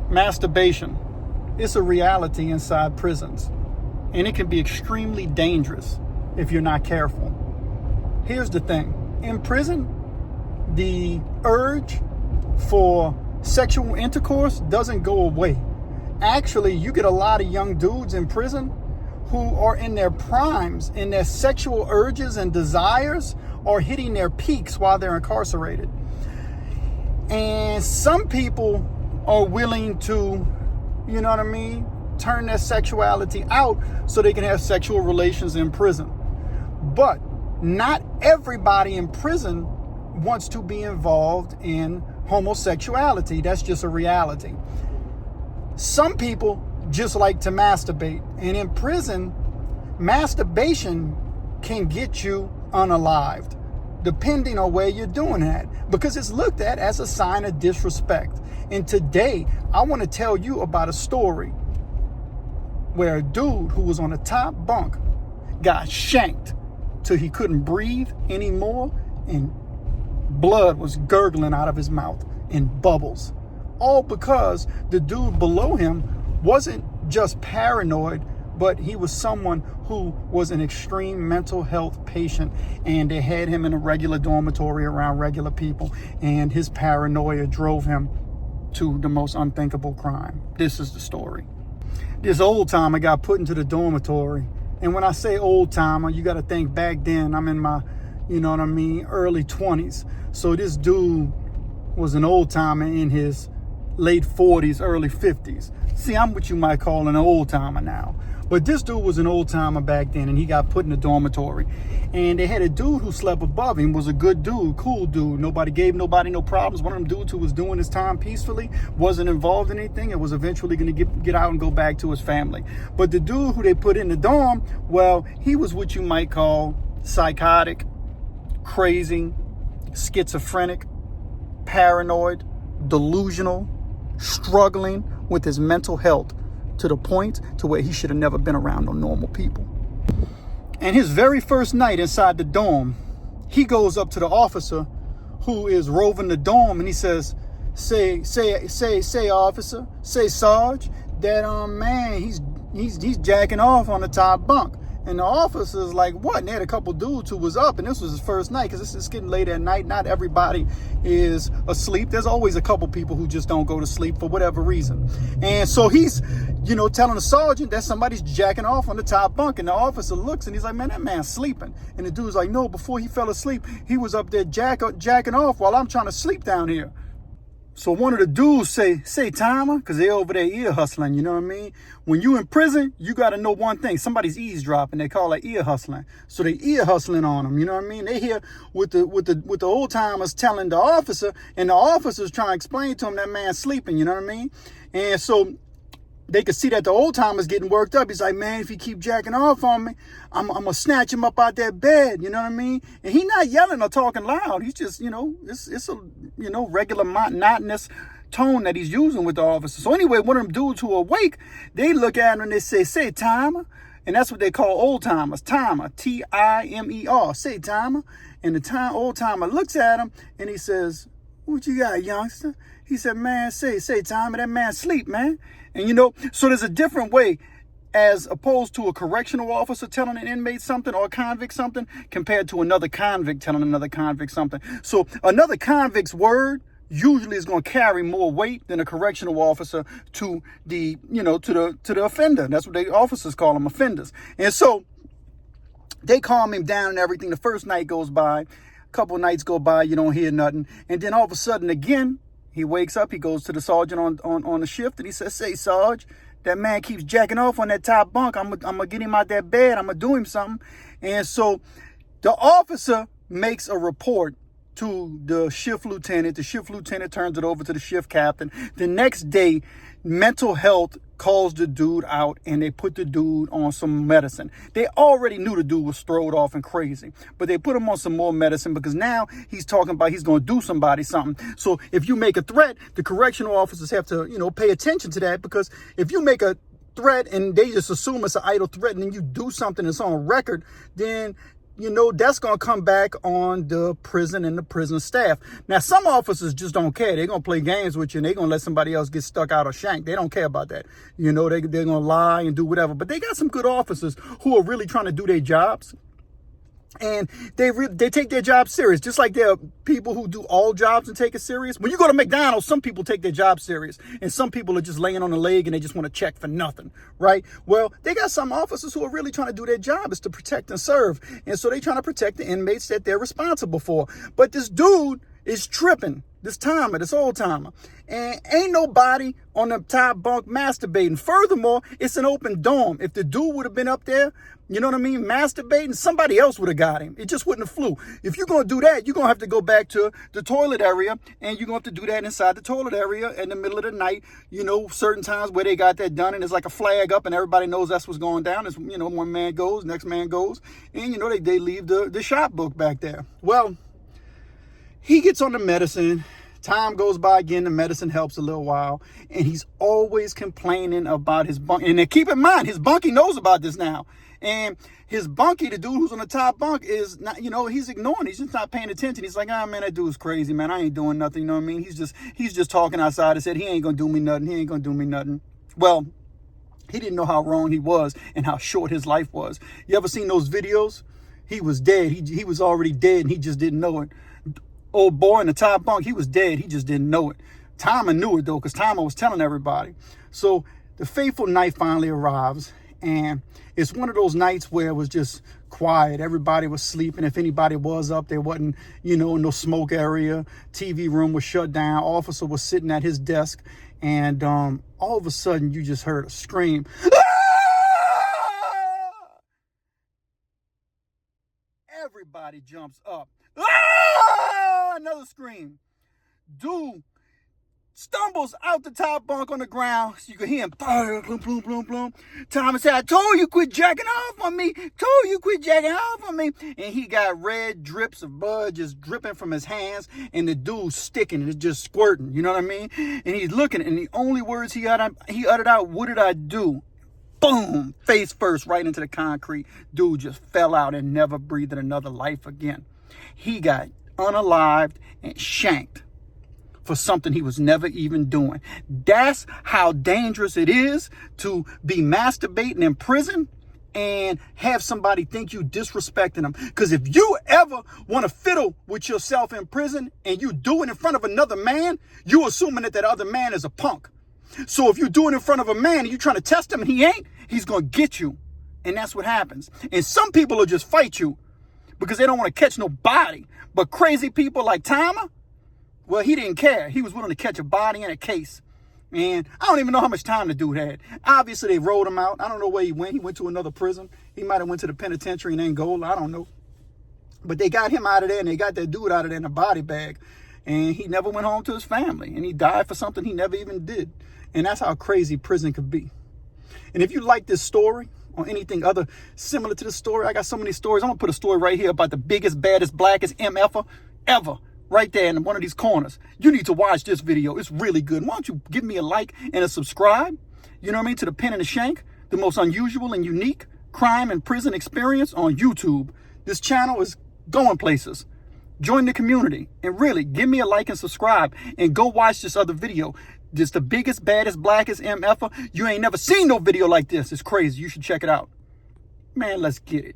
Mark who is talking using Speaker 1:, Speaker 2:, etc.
Speaker 1: Masturbation. It's a reality inside prisons, and it can be extremely dangerous if you're not careful. Here's the thing. In prison, the urge for sexual intercourse doesn't go away. Actually, you get a lot of young dudes in prison who are in their primes, and their sexual urges and desires are hitting their peaks while they're incarcerated. And some people are willing to, you know what I mean, turn their sexuality out so they can have sexual relations in prison. But not everybody in prison wants to be involved in homosexuality. That's just a reality. Some people just like to masturbate. And in prison, masturbation can get you unalived, depending on where you're doing that, because it's looked at as a sign of disrespect. And today, I want to tell you about a story where a dude who was on the top bunk got shanked till he couldn't breathe anymore, and blood was gurgling out of his mouth in bubbles. All because the dude below him wasn't just paranoid, but he was someone who was an extreme mental health patient, and they had him in a regular dormitory around regular people, and his paranoia drove him to the most unthinkable crime. This is the story. This old timer got put into the dormitory, and when I say old timer, you got to think back then I'm in my, you know what I mean, early 20s. So this dude was an old timer in his late 40s, early 50s. See, I'm what you might call an old timer now. But this dude was an old timer back then, and he got put in the dormitory. And they had a dude who slept above him, was a good dude, cool dude. Nobody gave nobody no problems. One of them dudes who was doing his time peacefully, wasn't involved in anything, and was eventually going to get out and go back to his family. But the dude who they put in the dorm, well, he was what you might call psychotic, crazy, schizophrenic, paranoid, delusional, struggling with his mental health to the point to where he should have never been around no normal people. And his very first night inside the dorm, he goes up to the officer who is roving the dorm, and he says, say officer, say Sarge, that man, he's jacking off on the top bunk. And the officer's like, what? And they had a couple dudes who was up, and this was his first night, because it's getting late at night. Not everybody is asleep. There's always a couple people who just don't go to sleep for whatever reason. And so he's, telling the sergeant that somebody's jacking off on the top bunk. And the officer looks, and he's like, man, that man's sleeping. And the dude's like, no, before he fell asleep, he was up there jacking off while I'm trying to sleep down here. So one of the dudes say timer, because they're over there ear hustling, you know what I mean? When you in prison, you got to know one thing. Somebody's eavesdropping. They call it ear hustling. So they ear hustling on them, you know what I mean? They hear with the old timers telling the officer, and the officer's trying to explain to him that man's sleeping, you know what I mean? And so they could see that the old timer's getting worked up. He's like, man, if he keep jacking off on me, I'm going to snatch him up out that bed. You know what I mean? And he's not yelling or talking loud. He's just, it's a, regular monotonous tone that he's using with the officer. So anyway, one of them dudes who are awake, they look at him and they say timer. And that's what they call old timers. Timer, Timer, say timer. And the old timer looks at him and he says, what you got, youngster? He said, man, say timer, that man sleep, man. And so there's a different way as opposed to a correctional officer telling an inmate something or a convict something compared to another convict telling another convict something. So another convict's word usually is going to carry more weight than a correctional officer to the, to the offender. That's what the officers call them, offenders. And so they calm him down and everything. The first night goes by, a couple of nights go by, you don't hear nothing. And then all of a sudden again, he wakes up, he goes to the sergeant on the shift, and he says, say, Sarge, that man keeps jacking off on that top bunk. I'm going to get him out that bed. I'm going to do him something. And so the officer makes a report to the shift lieutenant. The shift lieutenant turns it over to the shift captain. The next day, mental health calls the dude out, and they put the dude on some medicine. They already knew the dude was throwed off and crazy, but they put him on some more medicine because now he's talking about he's going to do somebody something. So if you make a threat, the correctional officers have to, pay attention to that, because if you make a threat and they just assume it's an idle threat and then you do something that's on record, then that's going to come back on the prison and the prison staff. Now, some officers just don't care. They're going to play games with you and they're going to let somebody else get stuck out or shanked. They don't care about that. They're going to lie and do whatever. But they got some good officers who are really trying to do their jobs. And they take their job serious, just like there are people who do all jobs and take it serious. When you go to McDonald's, some people take their job serious, and some people are just laying on a leg and they just want to check for nothing, right? Well, they got some officers who are really trying to do their job is to protect and serve, and so they trying to protect the inmates that they're responsible for. But this dude is tripping, this old timer, and ain't nobody on the top bunk masturbating. Furthermore, it's an open dorm. If the dude would have been up there, masturbating, somebody else would have got him. It just wouldn't have flew. If you're going to do that, you're going to have to go back to the toilet area, and you're going to have to do that inside the toilet area in the middle of the night, certain times where they got that done, and there's like a flag up, and everybody knows that's what's going down. It's, one man goes, next man goes, and, they leave the shop book back there. Well, he gets on the medicine. Time goes by again, the medicine helps a little while, and he's always complaining about his bunk. And then keep in mind, his bunkie knows about this now. And his bunkie, the dude who's on the top bunk, is not, he's ignoring. He's just not paying attention. He's like, man, that dude's crazy, man. I ain't doing nothing. You know what I mean? He's just talking outside his head. He ain't gonna do me nothing. Well, he didn't know how wrong he was and how short his life was. You ever seen those videos? He was dead. He was already dead, and he just didn't know it. Old boy in the top bunk, he was dead. He just didn't know it. Tama knew it, though, because Tama was telling everybody. So the fateful night finally arrives, and it's one of those nights where it was just quiet. Everybody was sleeping. If anybody was up, there wasn't, no smoke area. TV room was shut down. Officer was sitting at his desk, and all of a sudden, you just heard a scream. Everybody jumps up. Another scream. Dude stumbles out the top bunk on the ground. So you can hear him. Bloom, bloom, bloom, bloom. Thomas said, I told you quit jacking off on me. And he got red drips of blood just dripping from his hands. And the dude's sticking. And it's just squirting. You know what I mean? And he's looking. And the only words he uttered out, what did I do? Boom. Face first right into the concrete. Dude just fell out and never breathed another life again. He got unalived and shanked for something he was never even doing. That's how dangerous it is to be masturbating in prison and have somebody think you disrespecting them. Because if you ever want to fiddle with yourself in prison and you do it in front of another man, you're assuming that other man is a punk. So if you do it in front of a man and you're trying to test him and he ain't, he's going to get you. And that's what happens. And some people will just fight you because they don't want to catch no body. But crazy people like Tama, well, he didn't care. He was willing to catch a body in a case. And I don't even know how much time the dude had. Obviously, they rolled him out. I don't know where he went. He went to another prison. He might have went to the penitentiary in Angola. I don't know. But they got him out of there, and they got that dude out of there in a body bag. And he never went home to his family. And he died for something he never even did. And that's how crazy prison could be. And if you like this story, or anything other similar to the story, I got so many stories. I'm gonna put a story right here about the biggest, baddest, blackest MFer ever, right there in one of these corners. You need to watch this video. It's really good. Why don't you give me a like and a subscribe? You know what I mean? To the Pen and the Shank, the most unusual and unique crime and prison experience on YouTube. This channel is going places. Join the community and really give me a like and subscribe and go watch this other video. This the biggest, baddest, blackest MFer. You ain't never seen no video like this. It's crazy. You should check it out. Man, let's get it.